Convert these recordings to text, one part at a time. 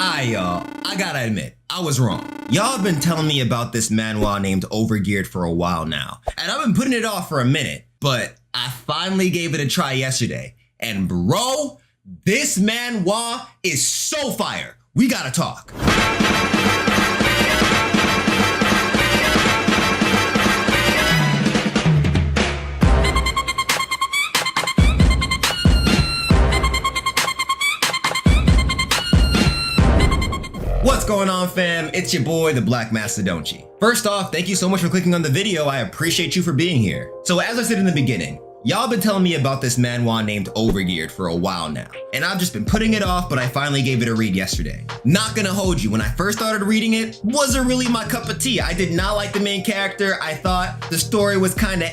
Y'all, I gotta admit, I was wrong. Y'all have been telling me about this manhwa named Overgeared for a while now, and I've been putting it off for a minute, but I finally gave it a try yesterday, and bro, this manhwa is so fire. We gotta talk. What's going on, fam? It's your boy, the Black Mastadonte. First off, thank you so much for clicking on the video. I appreciate you for being here. So as I said in the beginning, y'all been telling me about this manhwa named Overgeared for a while now, and I've just been putting it off, but I finally gave it a read yesterday. Not gonna hold you, when I first started reading it, wasn't really my cup of tea. I did not like the main character. I thought the story was kinda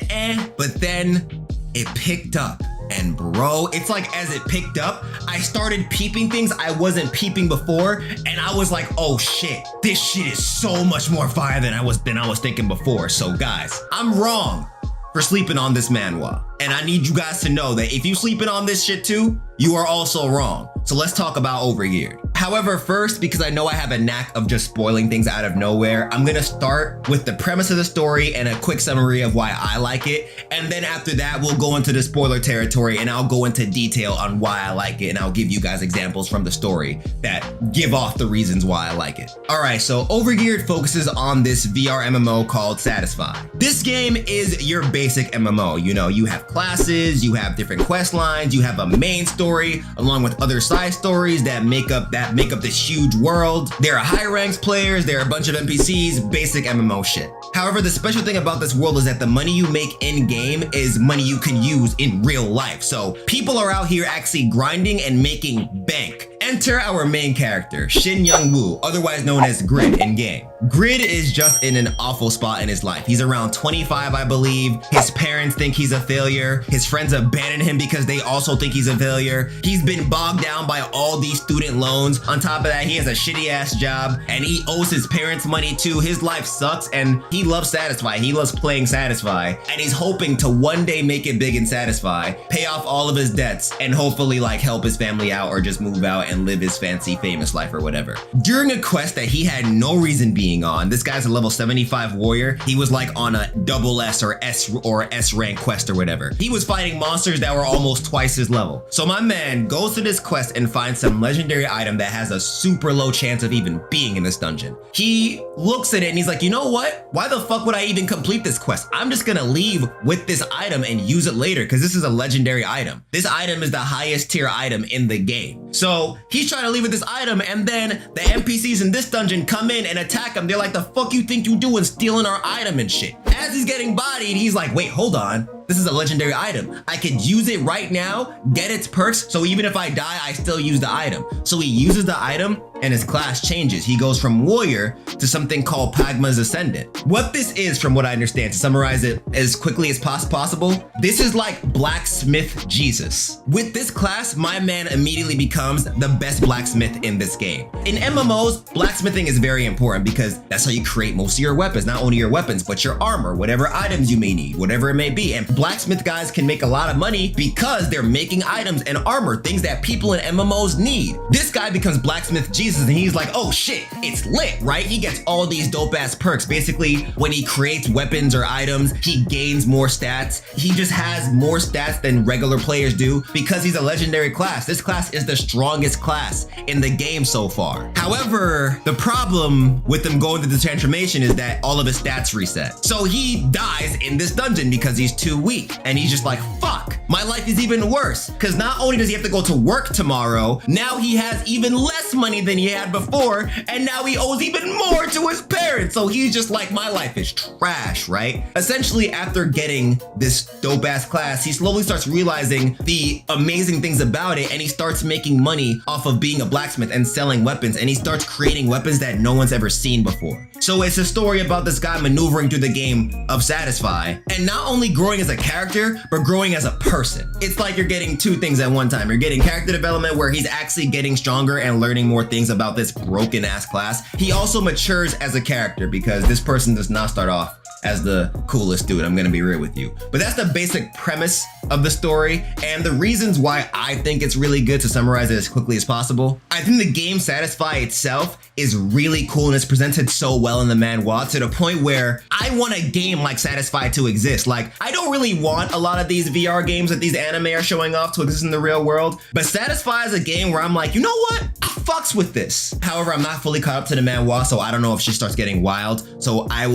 but then it picked up. And bro, it's like as it picked up, I started peeping things I wasn't peeping before, and I was like, oh shit, this shit is so much more fire than I was thinking before. So guys, I'm wrong for sleeping on this manhwa. And I need you guys to know that if you sleeping on this shit too, you are also wrong. So let's talk about Overgeared. However, first, because I know I have a knack of just spoiling things out of nowhere, I'm gonna start with the premise of the story and a quick summary of why I like it. And then after that, we'll go into the spoiler territory and I'll go into detail on why I like it. And I'll give you guys examples from the story that give off the reasons why I like it. All right, so Overgeared focuses on this VR MMO called Satisfy. This game is your basic MMO. You know, you have classes, you have different quest lines, you have a main story along with other side stories that make up this huge world. There are high ranks players, there are a bunch of NPCs, basic MMO shit. However, the special thing about this world is that the money you make in game is money you can use in real life. So people are out here actually grinding and making bank. Enter our main character, Shin Young-woo, otherwise known as Grid in game. Grid is just in an awful spot in his life. He's around 25, I believe. His parents think he's a failure. His friends abandon him because they also think he's a failure. He's been bogged down by all these student loans. On top of that, he has a shitty ass job and he owes his parents money too. His life sucks and he loves Satisfy. He loves playing Satisfy and he's hoping to one day make it big in Satisfy, pay off all of his debts and hopefully like help his family out or just move out and live his fancy famous life or whatever. During a quest that he had no reason being on, this guy's a level 75 warrior. He was like on a double S or S rank quest or whatever. He was fighting monsters that were almost twice his level. So my man goes to this quest and finds some legendary item that has a super low chance of even being in this dungeon. He looks at it and he's like, you know what? Why the fuck would I even complete this quest? I'm just gonna leave with this item and use it later because this is a legendary item. This item is the highest tier item in the game. So he's trying to leave with this item and then the NPCs in this dungeon come in and attack him. They're like, the fuck you think you doing stealing our item and shit. As he's getting bodied, he's like, wait, hold on. This is a legendary item. I could use it right now, get its perks, so even if I die, I still use the item. So he uses the item and his class changes. He goes from warrior to something called Pagma's Ascendant. What this is, from what I understand, to summarize it as quickly as possible, this is like Blacksmith Jesus. With this class, my man immediately becomes the best blacksmith in this game. In MMOs, blacksmithing is very important because that's how you create most of your weapons, not only your weapons, but your armor, whatever items you may need, whatever it may be. And blacksmith guys can make a lot of money because they're making items and armor, things that people in MMOs need. This guy becomes Blacksmith Jesus and he's like, oh shit, it's lit, right? He gets all these dope ass perks. Basically, when he creates weapons or items, he gains more stats. He just has more stats than regular players do because he's a legendary class. This class is the strongest class in the game so far. However, the problem with him going through the transformation is that all of his stats reset. So he dies in this dungeon because he's too weak. And he's just like, fuck, my life is even worse. Because not only does he have to go to work tomorrow, now he has even less money than he had before. And now he owes even more to his parents. So he's just like, my life is trash, right? Essentially, after getting this dope ass class, he slowly starts realizing the amazing things about it. And he starts making money off of being a blacksmith and selling weapons. And he starts creating weapons that no one's ever seen before. So it's a story about this guy maneuvering through the game of Satisfy and not only growing as a character, but growing as a person. It's like you're getting two things at one time. You're getting character development where he's actually getting stronger and learning more things about this broken ass class. He also matures as a character because this person does not start off as the coolest dude, I'm gonna be real with you. But that's the basic premise of the story and the reasons why I think it's really good. To summarize it as quickly as possible, I think the game Satisfy itself is really cool and it's presented so well in the manhwa to the point where I want a game like Satisfy to exist. Like, I don't really want a lot of these VR games that these anime are showing off to exist in the real world, but Satisfy is a game where I'm like, you know what? I fucks with this. However, I'm not fully caught up to the manhwa, so I don't know if she starts getting wild. So I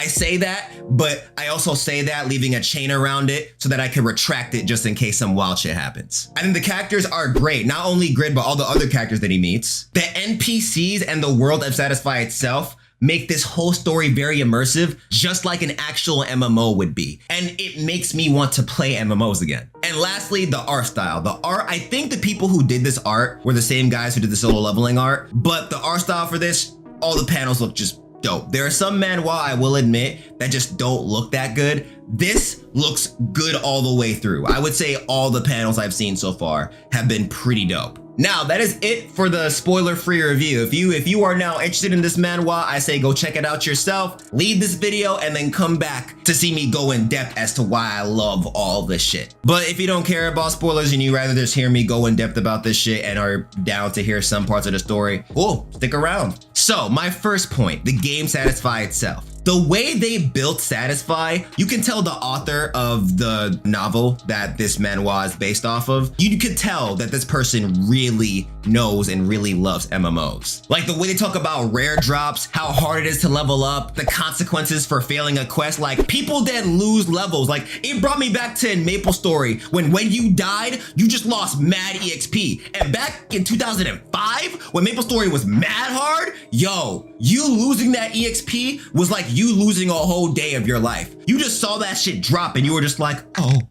say that, but I also say that leaving a chain around it so that I can retract it just in case some wild shit happens. I think the characters are great. Not only Grid, but all the other characters that he meets. The NPCs and the world of Satisfy itself make this whole story very immersive, just like an actual MMO would be. And it makes me want to play MMOs again. And lastly, the art style. The art, I think the people who did this art were the same guys who did the solo leveling art, but the art style for this, all the panels look just dope. There are some manhwa, I will admit, that just don't look that good. This looks good all the way through. I would say all the panels I've seen so far have been pretty dope. Now, that is it for the spoiler-free review. If you are now interested in this manhwa, I say go check it out yourself, leave this video, and then come back to see me go in depth as to why I love all this shit. But if you don't care about spoilers and you rather just hear me go in depth about this shit and are down to hear some parts of the story, cool, stick around. So, my first point, the game Satisfy itself. The way they built Satisfy, you can tell the author of the novel that this manhwa is based off of, you could tell that this person really knows and really loves MMOs. Like the way they talk about rare drops, how hard it is to level up, the consequences for failing a quest, like people that lose levels. Like it brought me back to in MapleStory when you died, you just lost mad EXP. And back in 2005, when MapleStory was mad hard, yo, you losing that EXP was like you losing a whole day of your life. You just saw that shit drop and you were just like, oh,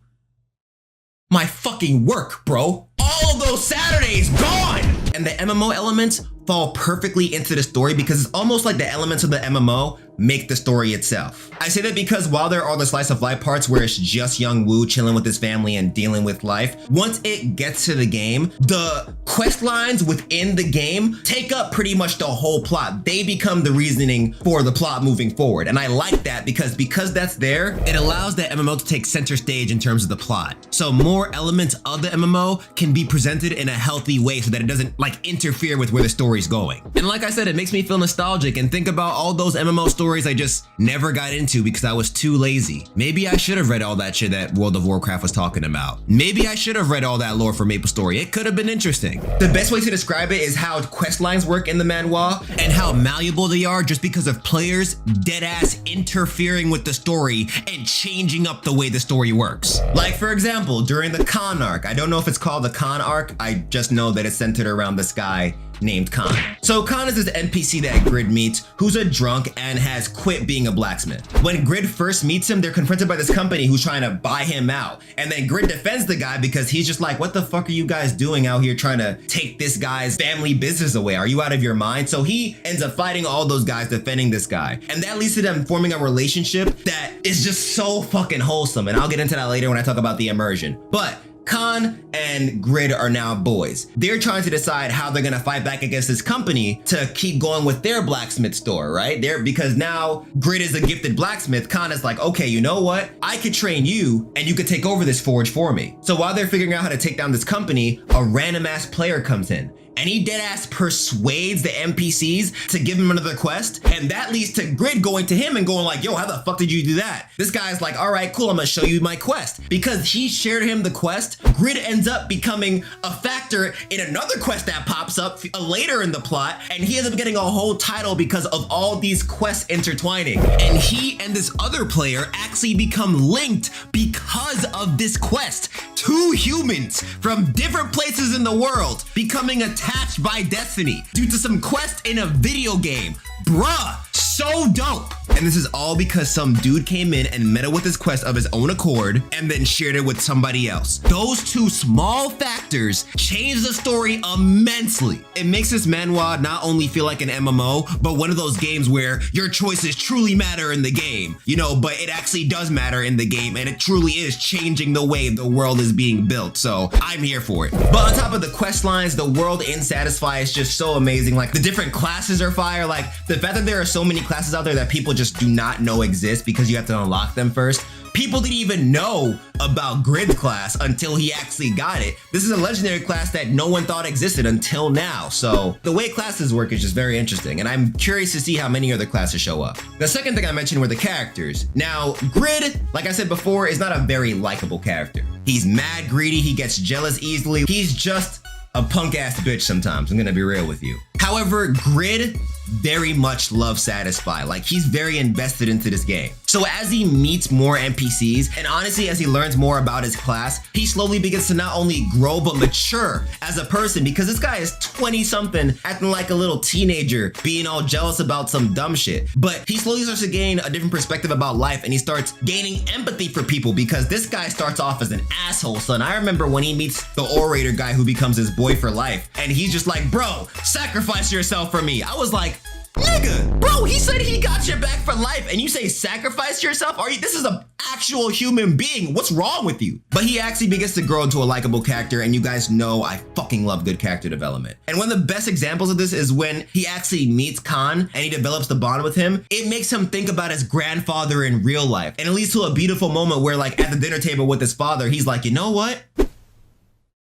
my fucking work, bro. All of those Saturdays gone. And the MMO elements fall perfectly into the story because it's almost like the elements of the MMO make the story itself. I say that because while there are the slice of life parts where it's just young Woo chilling with his family and dealing with life, once it gets to the game, the quest lines within the game take up pretty much the whole plot. They become the reasoning for the plot moving forward. And I like that because that's there, it allows the MMO to take center stage in terms of the plot. So more elements of the MMO can be presented in a healthy way so that it doesn't like interfere with where the story's going. And like I said, it makes me feel nostalgic and think about all those MMO stories I just never got into because I was too lazy. Maybe I should have read all that shit that World of Warcraft was talking about. Maybe I should have read all that lore for MapleStory. It could have been interesting. The best way to describe it is how quest lines work in the manhwa and how malleable they are just because of players deadass interfering with the story and changing up the way the story works. Like for example, during the Khan arc, I don't know if it's called the Khan arc, I just know that it's centered around this guy named Khan. So Khan is this NPC that Grid meets who's a drunk and has quit being a blacksmith. When Grid first meets him, they're confronted by this company who's trying to buy him out. And then Grid defends the guy because he's just like, what the fuck are you guys doing out here trying to take this guy's family business away? Are you out of your mind? So he ends up fighting all those guys defending this guy. And that leads to them forming a relationship that is just so fucking wholesome. And I'll get into that later when I talk about the immersion. But Khan and Grid are now boys. They're trying to decide how they're gonna fight back against this company to keep going with their blacksmith store, right? Because now Grid is a gifted blacksmith. Khan is like, okay, you know what? I could train you and you could take over this forge for me. So while they're figuring out how to take down this company, a random ass player comes in. And he deadass persuades the NPCs to give him another quest. And that leads to Grid going to him and going like, yo, how the fuck did you do that? This guy's like, all right, cool, I'm gonna show you my quest. Because he shared him the quest, Grid ends up becoming a factor in another quest that pops up later in the plot. And he ends up getting a whole title because of all these quests intertwining. And he and this other player actually become linked because of this quest. Two humans from different places in the world becoming attached by destiny due to some quest in a video game. Bruh, so dope. And this is all because some dude came in and met up with this quest of his own accord and then shared it with somebody else. Those two small factors change the story immensely. It makes this manhwa not only feel like an MMO, but one of those games where your choices truly matter in the game, you know, but it actually does matter in the game and it truly is changing the way the world is being built. So I'm here for it. But on top of the quest lines, the world in Satisfy is just so amazing. Like the different classes are fire. Like the fact that there are so many classes out there that people just do not know exist because you have to unlock them first. People didn't even know about Grid's class until he actually got it. This is a legendary class that no one thought existed until now. So the way classes work is just very interesting, and I'm curious to see how many other classes show up. The second thing I mentioned were the characters. Now, Grid, like I said before, is not a very likable character. He's mad greedy, he gets jealous easily. He's just a punk ass bitch sometimes, I'm gonna be real with you. However, Grid very much loves Satisfy. Like, he's very invested into this game. So as he meets more NPCs, and honestly as he learns more about his class, he slowly begins to not only grow but mature as a person, because this guy is 20 something acting like a little teenager, being all jealous about some dumb shit. But he slowly starts to gain a different perspective about life, and he starts gaining empathy for people, because this guy starts off as an asshole, son. I remember when he meets the orator guy who becomes his boy for life, and he's just like, bro, sacrifice yourself for me. I was like, nigga, bro, he said he got your back for life, and you say sacrifice yourself? Are you? This is an actual human being. What's wrong with you? But he actually begins to grow into a likable character, and you guys know I fucking love good character development. And one of the best examples of this is when he actually meets Khan and he develops the bond with him. It makes him think about his grandfather in real life, and it leads to a beautiful moment where, like, at the dinner table with his father, he's like, you know what?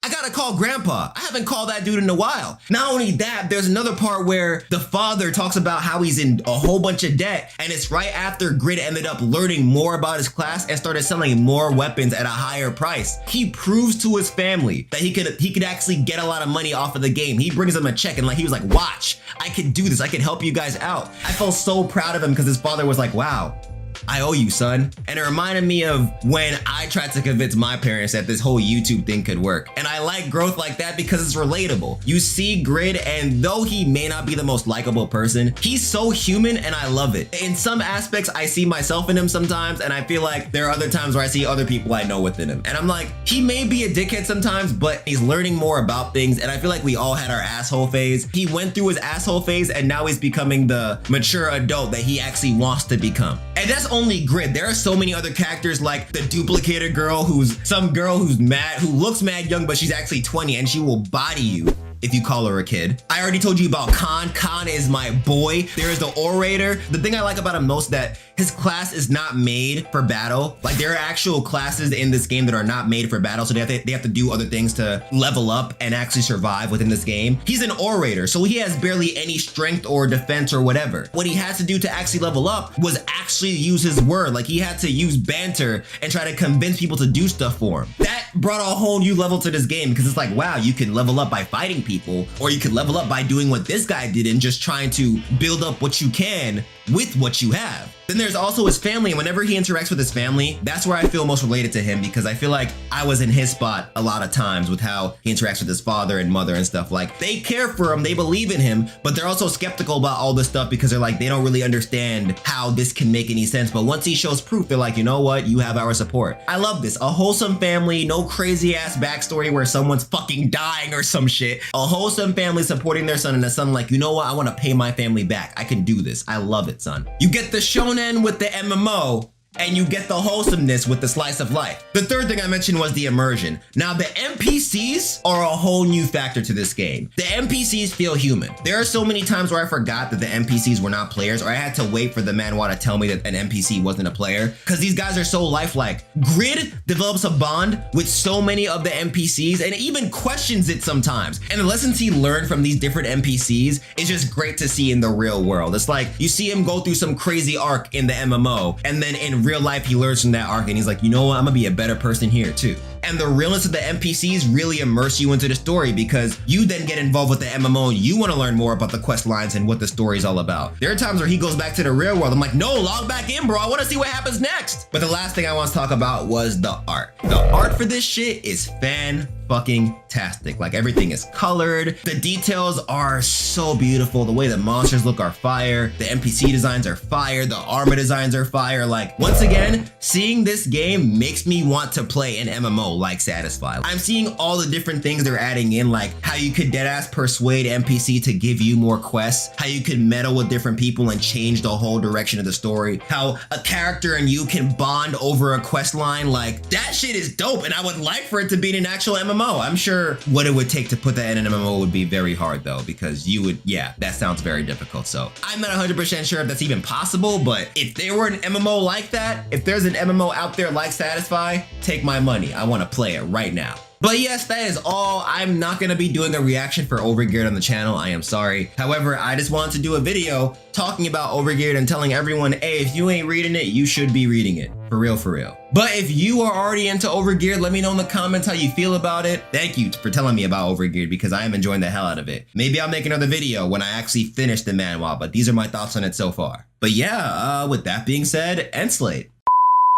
I gotta call grandpa. I haven't called that dude in a while. Not only that, there's another part where the father talks about how he's in a whole bunch of debt, and it's right after Grid ended up learning more about his class and started selling more weapons at a higher price. He proves to his family that he could actually get a lot of money off of the game. He brings them a check, and like he was like, watch, I can do this. I can help you guys out. I felt so proud of him because his father was like, wow, I owe you, son. And it reminded me of when I tried to convince my parents that this whole YouTube thing could work. And I like growth like that because it's relatable. You see Grid, and though he may not be the most likable person, he's so human, and I love it. In some aspects, I see myself in him sometimes, and I feel like there are other times where I see other people I know within him. And I'm like, he may be a dickhead sometimes, but he's learning more about things, and I feel like we all had our asshole phase. He went through his asshole phase, and now he's becoming the mature adult that he actually wants to become. And that's only Grid. There are so many other characters, like the duplicator girl, who's some girl who's mad, who looks mad young, but she's actually 20, and she will body you if you call her a kid. I already told you about Khan. Khan is my boy. There is the orator. The thing I like about him most, that his class is not made for battle. Like, there are actual classes in this game that are not made for battle, so they have to do other things to level up and actually survive within this game. He's an orator, so he has barely any strength or defense or whatever. What he has to do to actually level up was actually use his word. Like, he had to use banter and try to convince people to do stuff for him. That brought a whole new level to this game, because it's like, wow, you can level up by fighting people, or you could level up by doing what this guy did and just trying to build up what you can with what you have. Then there's also his family, and whenever he interacts with his family, that's where I feel most related to him, because I feel like I was in his spot a lot of times with how he interacts with his father and mother and stuff. Like, they care for him, they believe in him, but they're also skeptical about all this stuff because they're like, they don't really understand how this can make any sense. But once he shows proof, they're like, you know what, you have our support. I love this. A wholesome family, no crazy ass backstory where someone's fucking dying or some shit. A wholesome family supporting their son, and the son like, you know what, I want to pay my family back. I can do this. I love it, son. You get the shonen with the MMO, and you get the wholesomeness with the slice of life. The third thing I mentioned was the immersion. Now, the NPCs are a whole new factor to this game. The NPCs feel human. There are so many times where I forgot that the NPCs were not players, or I had to wait for the manhwa to tell me that an NPC wasn't a player, because these guys are so lifelike. Grid develops a bond with so many of the NPCs, and even questions it sometimes. And the lessons he learned from these different NPCs is just great to see in the real world. It's like, you see him go through some crazy arc in the MMO, and then in real life he learns from that arc, and he's like, you know what, I'm gonna be a better person here too. And the realness of the NPCs really immerse you into the story, because you then get involved with the MMO and you want to learn more about the quest lines and what the story is all about. There are times where he goes back to the real world. I'm like, no, log back in, bro. I want to see what happens next. But the last thing I want to talk about was the art. The art for this shit is fan-fucking-tastic. Like, everything is colored. The details are so beautiful. The way the monsters look are fire. The NPC designs are fire. The armor designs are fire. Like, once again, seeing this game makes me want to play an MMO like Satisfy. I'm seeing all the different things they're adding in, like how you could deadass persuade NPC to give you more quests, how you could meddle with different people and change the whole direction of the story, how a character and you can bond over a quest line. Like, that shit is dope, and I would like for it to be in an actual MMO. MMO. I'm sure what it would take to put that in an MMO would be very hard though, because that sounds very difficult. So I'm not 100% sure if that's even possible, but if there were an MMO like that, if there's an MMO out there like Satisfy, take my money. I want to play it right now. But yes, that is all. I'm not going to be doing a reaction for Overgeared on the channel. I am sorry. However, I just wanted to do a video talking about Overgeared and telling everyone, hey, if you ain't reading it, you should be reading it. For real, for real. But if you are already into Overgeared, let me know in the comments how you feel about it. Thank you for telling me about Overgeared because I am enjoying the hell out of it. Maybe I'll make another video when I actually finish the manhwa, but these are my thoughts on it so far. But yeah, with that being said, end slate.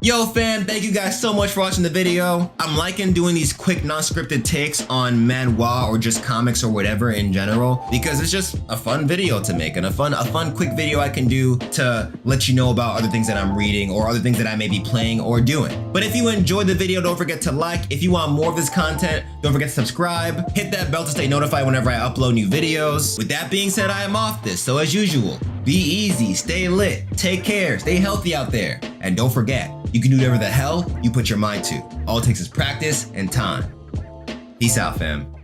Yo fam, thank you guys so much for watching the video. I'm liking doing these quick non-scripted takes on manhwa or just comics or whatever in general because it's just a fun video to make and a fun quick video I can do to let you know about other things that I'm reading or other things that I may be playing or doing. But if you enjoyed the video, don't forget to like. If you want more of this content, don't forget to subscribe. Hit that bell to stay notified whenever I upload new videos. With that being said, I am off this. So as usual, be easy, stay lit, take care, stay healthy out there. And don't forget, you can do whatever the hell you put your mind to. All it takes is practice and time. Peace out, fam.